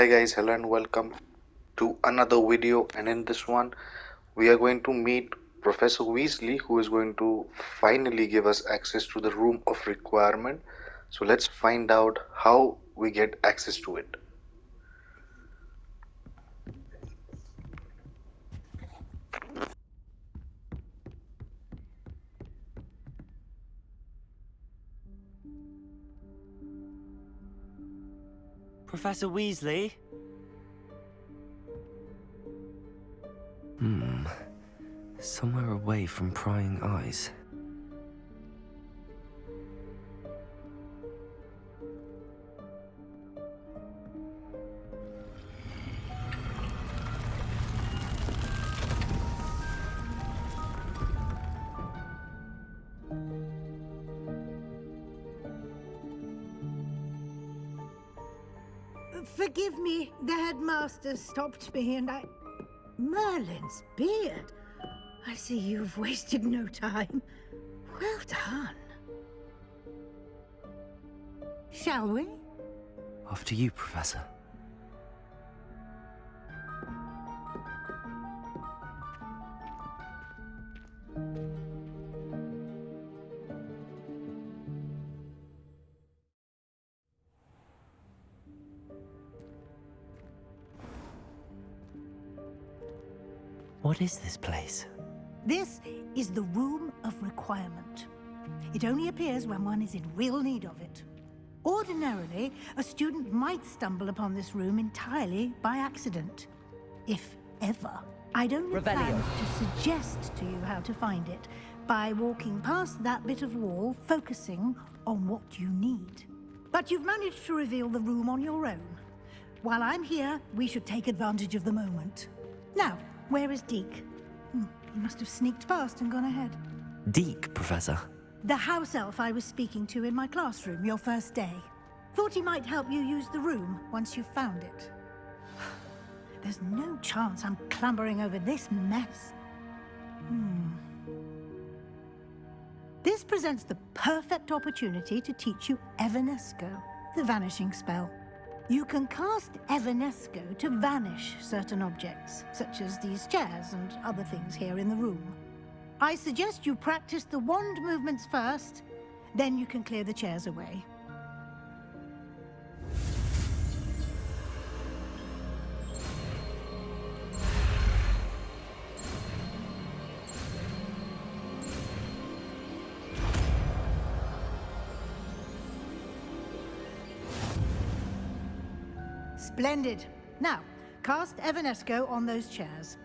Hi guys, hello and welcome to another video, and in this one we are going to meet Professor Weasley, who is going to finally give us access to the room of requirement. So let's find out how we get access to it. Professor Weasley? Somewhere away from prying eyes. Forgive me, the headmaster stopped me and I... Merlin's beard. I see you've wasted no time. Well done. Shall we? After you, Professor. What is this place? This is the Room of Requirement. It only appears when one is in real need of it. Ordinarily, a student might stumble upon this room entirely by accident. If ever. I'd only plan to suggest to you how to find it by walking past that bit of wall, focusing on what you need. But you've managed to reveal the room on your own. While I'm here, we should take advantage of the moment. Now, where is Deek? He must have sneaked past and gone ahead. Deek, Professor. The house elf I was speaking to in my classroom your first day. Thought he might help you use the room once you've found it. There's no chance I'm clambering over this mess. This presents the perfect opportunity to teach you Evanesco, the vanishing spell. You can cast Evanesco to vanish certain objects, such as these chairs and other things here in the room. I suggest you practice the wand movements first, then you can clear the chairs away. Splendid. Now, cast Evanesco on those chairs.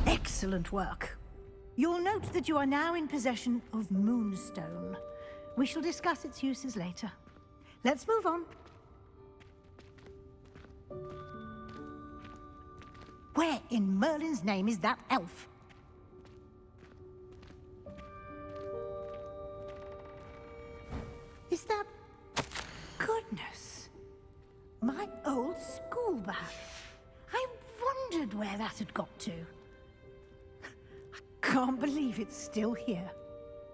Excellent work. You'll note that you are now in possession of Moonstone. We shall discuss its uses later. Let's move on. Where in Merlin's name is that elf? Is that... Goodness. My old school bag. I wondered where that had got to. I can't believe it's still here.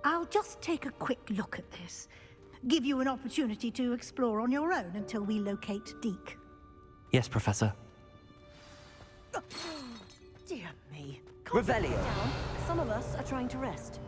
I'll just take a quick look at this. Give you an opportunity to explore on your own until we locate Deek. Yes, Professor. Dear me. Revelio. Down. Some of us are trying to rest.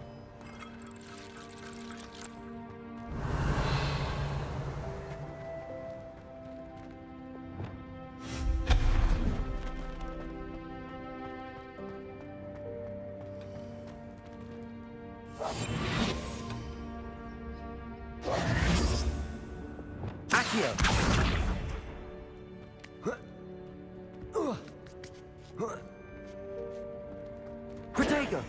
Accio. Protego.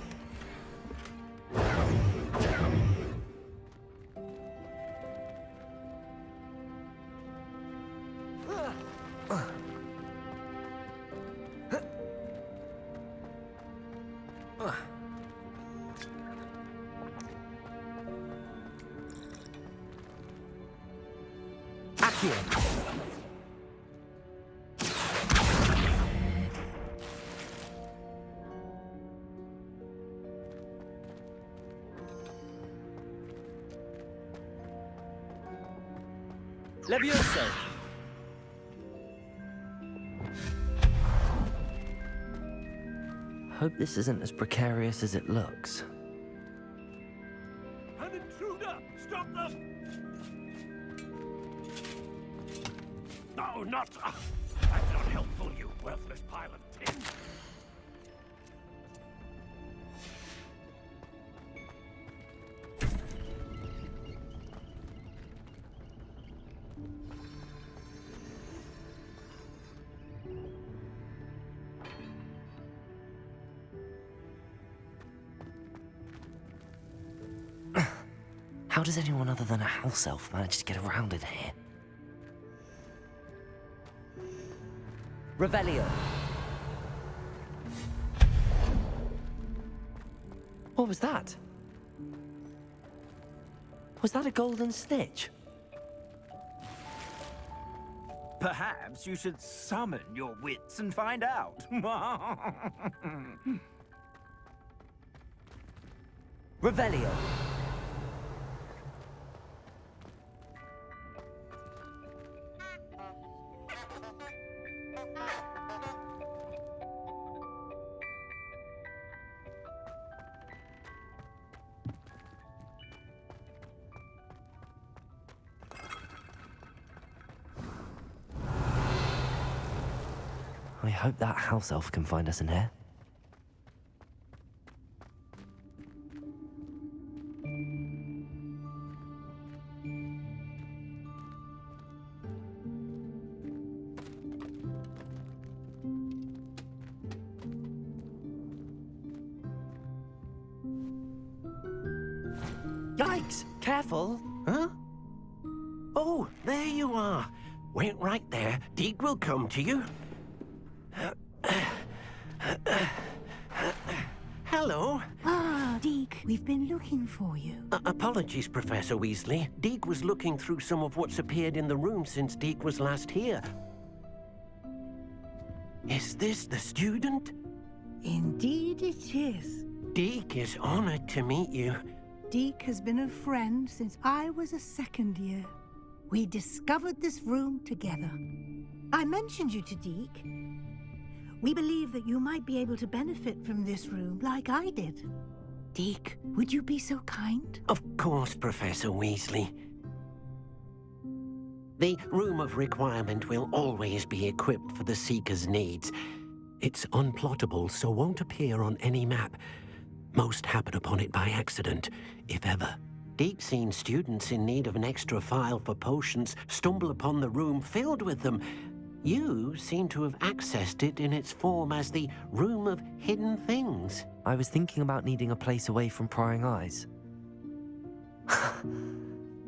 Accio. Levioso! Hope this isn't as precarious as it looks. An intruder! Stop them! No, not... That's not helpful, you worthless pile of tin. How does anyone other than a house elf manage to get around in here? Revelio. What was that? Was that a golden snitch? Perhaps you should summon your wits and find out. Revelio. I hope that house elf can find us in here. Yikes! Careful! Huh? Oh, there you are. Wait right there. Deek will come to you. Hello. Ah, Deek, we've been looking for you. Apologies, Professor Weasley. Deek was looking through some of what's appeared in the room since Deek was last here. Is this the student? Indeed it is. Deek is honored to meet you. Deek has been a friend since I was a second year. We discovered this room together. I mentioned you to Deek. We believe that you might be able to benefit from this room like I did. Deek, would you be so kind? Of course, Professor Weasley. The Room of Requirement will always be equipped for the Seeker's needs. It's unplottable, so won't appear on any map. Most happen upon it by accident, if ever. Deek's seen students in need of an extra file for potions stumble upon the room filled with them. You seem to have accessed it in its form as the Room of Hidden Things. I was thinking about needing a place away from prying eyes.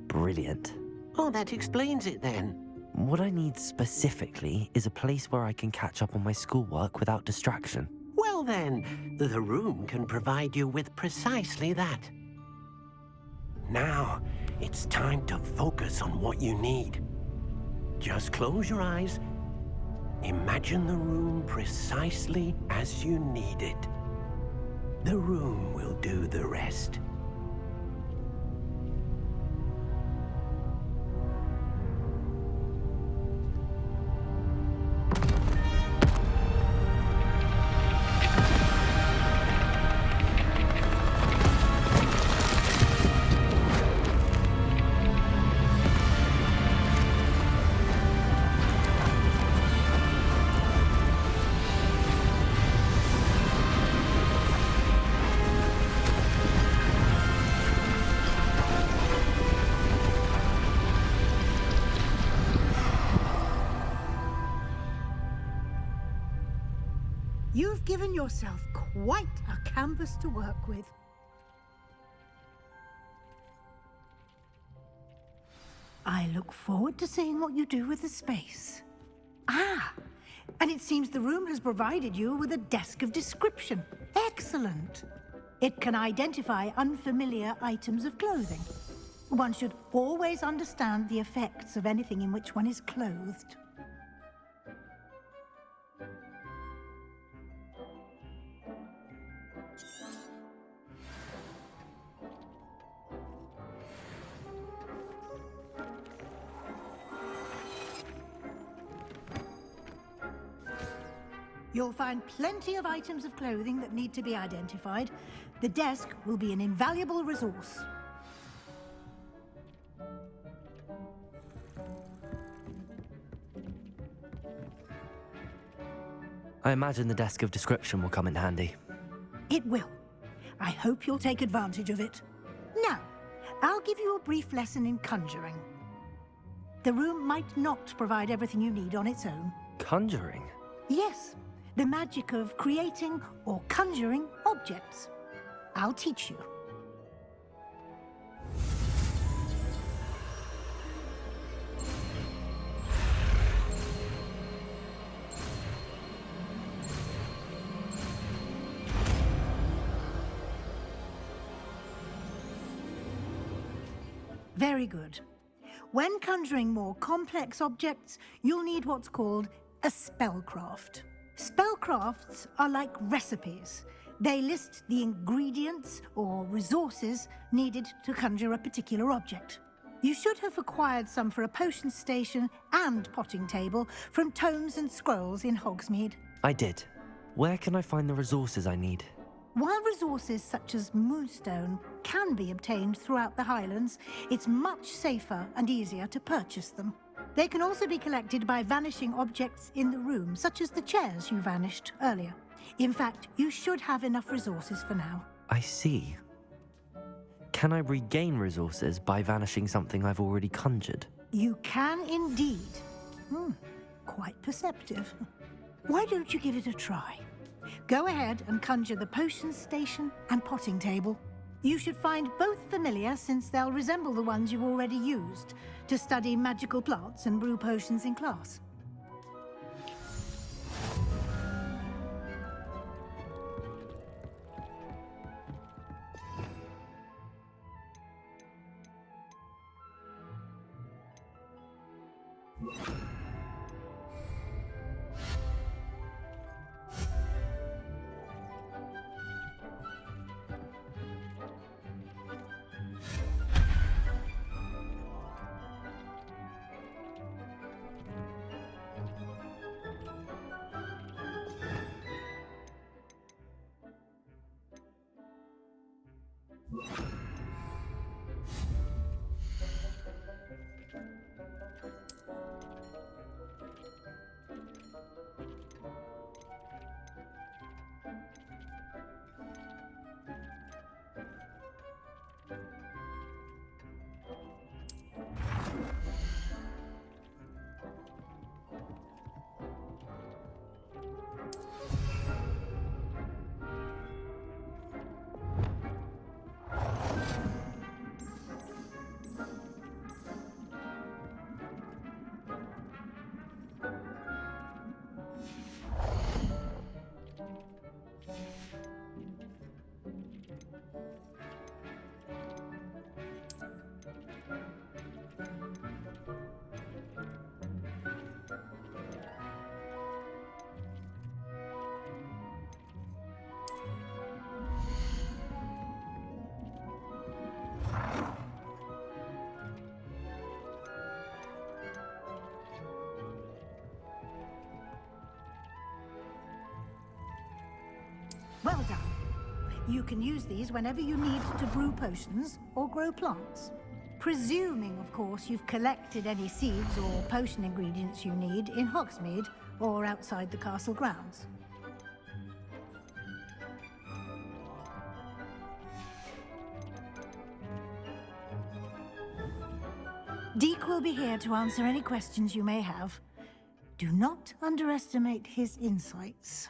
Brilliant. Oh, that explains it then. What I need specifically is a place where I can catch up on my schoolwork without distraction. Well then, the room can provide you with precisely that. Now, it's time to focus on what you need. Just close your eyes. Imagine the room precisely as you need it. The room will do the rest. You've given yourself quite a canvas to work with. I look forward to seeing what you do with the space. Ah, and it seems the room has provided you with a desk of description. Excellent. It can identify unfamiliar items of clothing. One should always understand the effects of anything in which one is clothed. You'll find plenty of items of clothing that need to be identified. The desk will be an invaluable resource. I imagine the desk of description will come in handy. It will. I hope you'll take advantage of it. Now, I'll give you a brief lesson in conjuring. The room might not provide everything you need on its own. Conjuring? Yes, the magic of creating or conjuring objects. I'll teach you. Very good. When conjuring more complex objects, you'll need what's called a spellcraft. Spellcrafts are like recipes. They list the ingredients or resources needed to conjure a particular object. You should have acquired some for a potion station and potting table from tomes and scrolls in Hogsmeade. I did. Where can I find the resources I need? While resources such as moonstone can be obtained throughout the Highlands, it's much safer and easier to purchase them. They can also be collected by vanishing objects in the room, such as the chairs you vanished earlier. In fact, you should have enough resources for now. I see. Can I regain resources by vanishing something I've already conjured? You can indeed. Quite perceptive. Why don't you give it a try? Go ahead and conjure the potion station and potting table. You should find both familiar, since they'll resemble the ones you've already used to study magical plants and brew potions in class. Well done. You can use these whenever you need to brew potions or grow plants. Presuming, of course, you've collected any seeds or potion ingredients you need in Hogsmeade or outside the castle grounds. Deek will be here to answer any questions you may have. Do not underestimate his insights.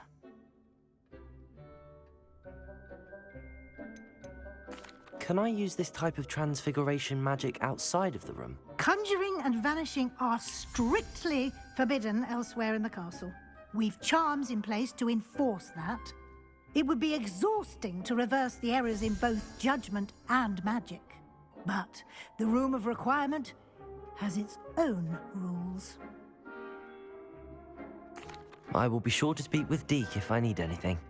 Can I use this type of transfiguration magic outside of the room? Conjuring and vanishing are strictly forbidden elsewhere in the castle. We've charms in place to enforce that. It would be exhausting to reverse the errors in both judgment and magic. But the Room of Requirement has its own rules. I will be sure to speak with Deek if I need anything.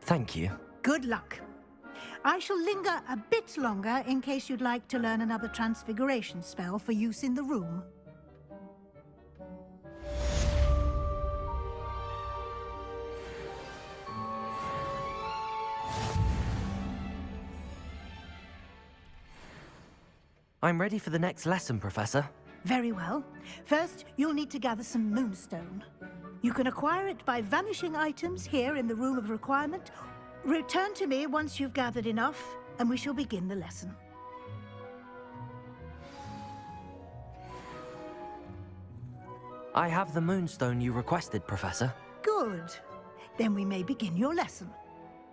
Thank you. Good luck. I shall linger a bit longer in case you'd like to learn another transfiguration spell for use in the room. I'm ready for the next lesson, Professor. Very well. First, you'll need to gather some moonstone. You can acquire it by vanishing items here in the Room of Requirement. Return to me once you've gathered enough, and we shall begin the lesson. I have the moonstone you requested, Professor. Good. Then we may begin your lesson.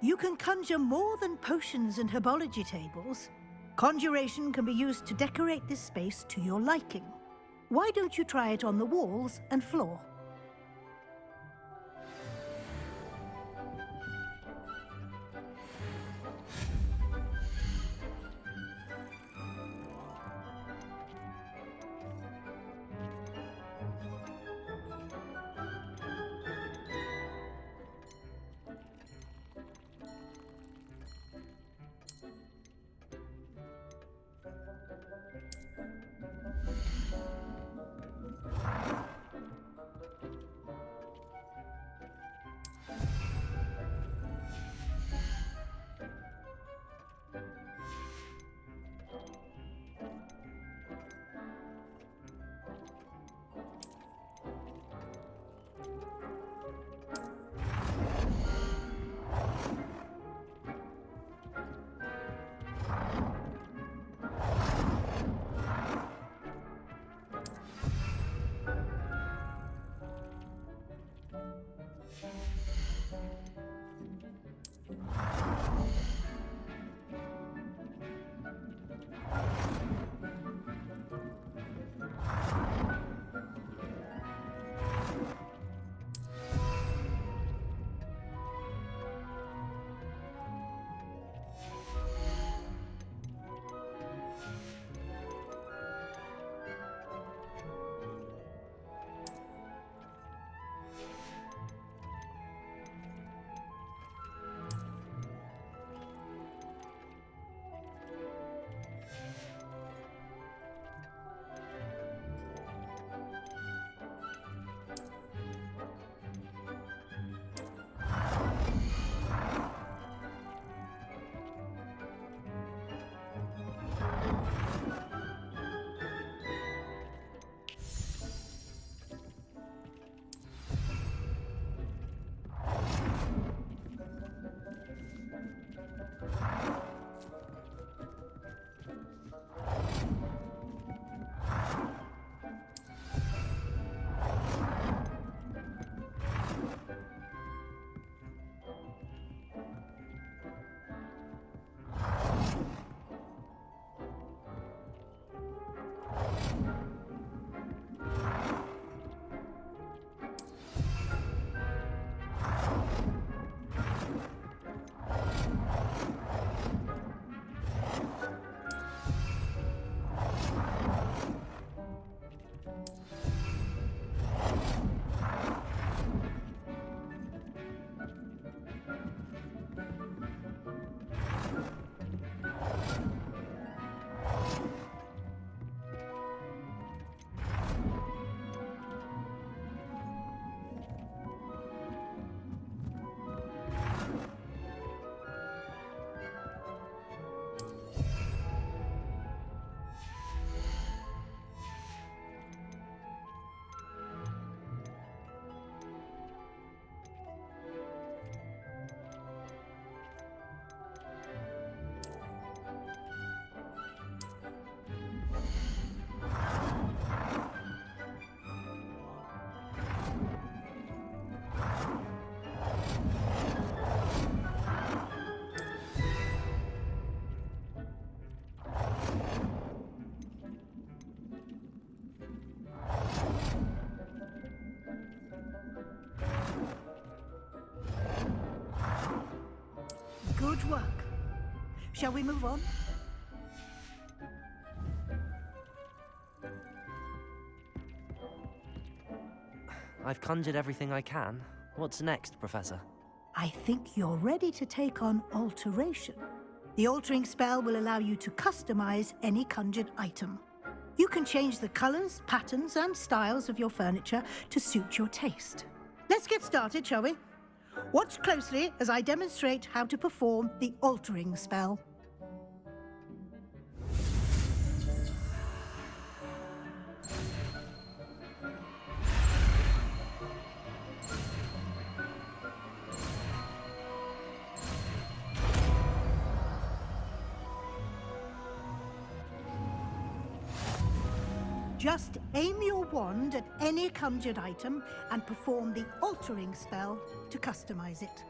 You can conjure more than potions and herbology tables. Conjuration can be used to decorate this space to your liking. Why don't you try it on the walls and floor? Good work. Shall we move on? I've conjured everything I can. What's next, Professor? I think you're ready to take on alteration. The altering spell will allow you to customize any conjured item. You can change the colors, patterns, and styles of your furniture to suit your taste. Let's get started, shall we? Watch closely as I demonstrate how to perform the altering spell. Just aim your wand at any conjured item and perform the altering spell to customize it.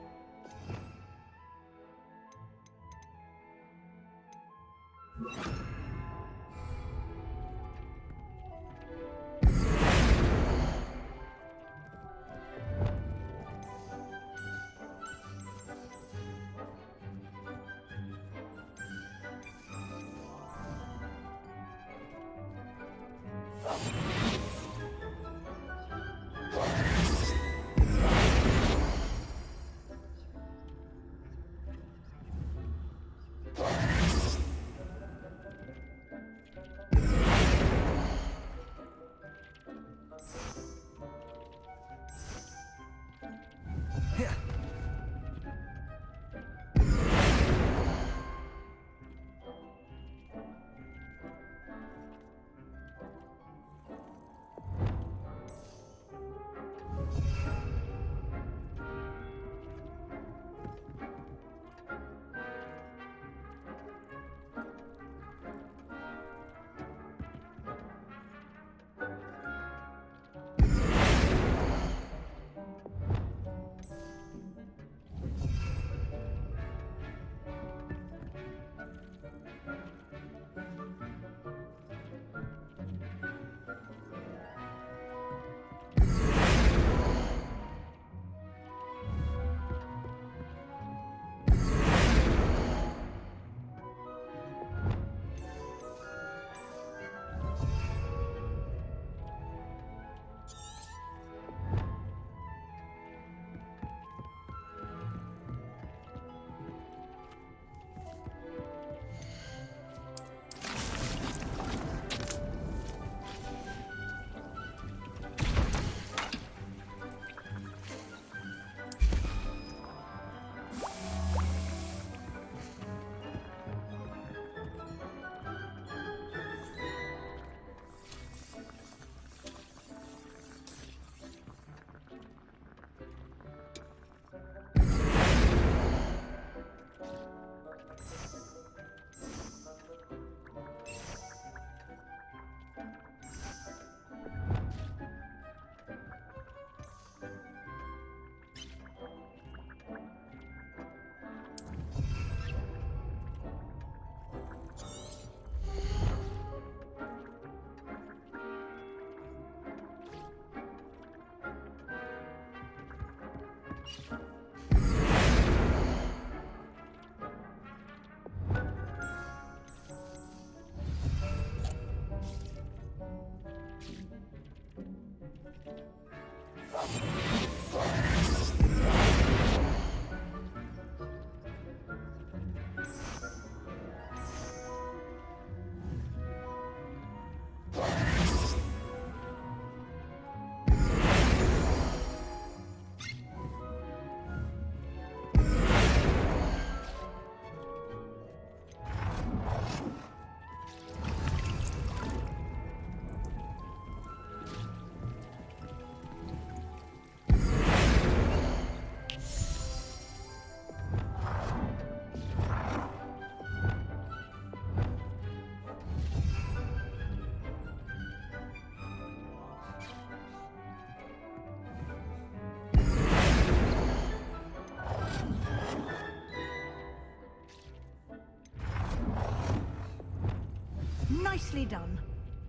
Nicely done.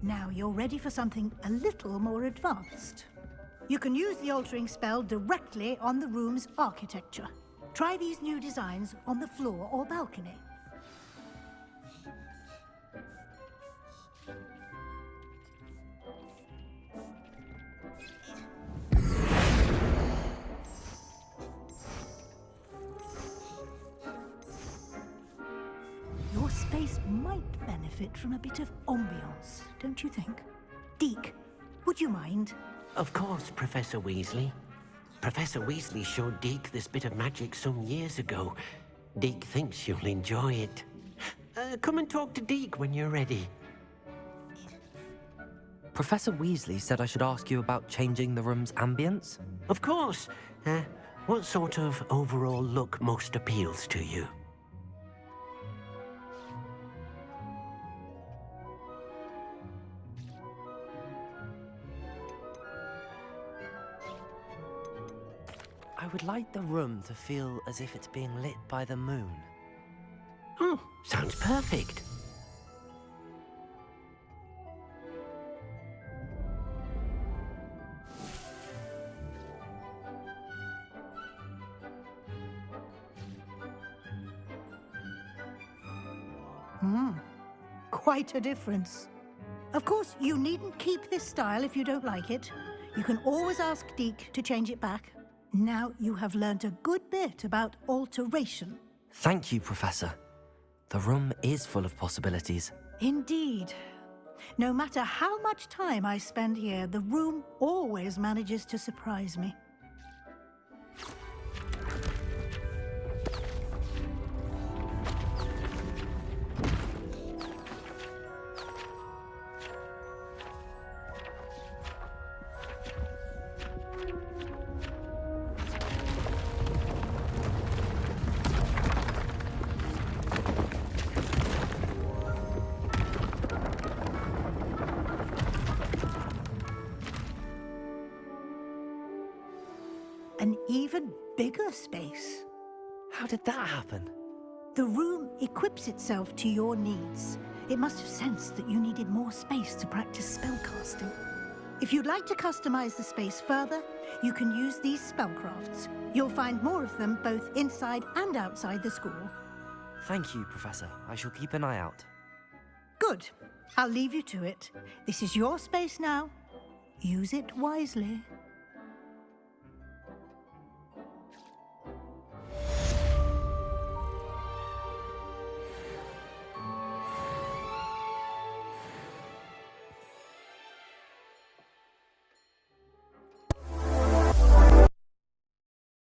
Now you're ready for something a little more advanced. You can use the altering spell directly on the room's architecture. Try these new designs on the floor or balcony. Your space might benefit from a bit of ambiance, don't you think? Deek, would you mind? Of course, Professor Weasley. Professor Weasley showed Deek this bit of magic some years ago. Deek thinks you'll enjoy it. Come and talk to Deek when you're ready. Professor Weasley said I should ask you about changing the room's ambience? Of course. What sort of overall look most appeals to you? would like the room to feel as if it's being lit by the moon. Oh, sounds perfect. Quite a difference. Of course, you needn't keep this style if you don't like it. You can always ask Deek to change it back. Now you have learnt a good bit about alteration. Thank you, Professor. The room is full of possibilities. Indeed. No matter how much time I spend here, the room always manages to surprise me. An even bigger space. How did that happen? The room equips itself to your needs. It must have sensed that you needed more space to practice spellcasting. If you'd like to customize the space further, you can use these spellcrafts. You'll find more of them both inside and outside the school. Thank you, Professor. I shall keep an eye out. Good. I'll leave you to it. This is your space now. Use it wisely.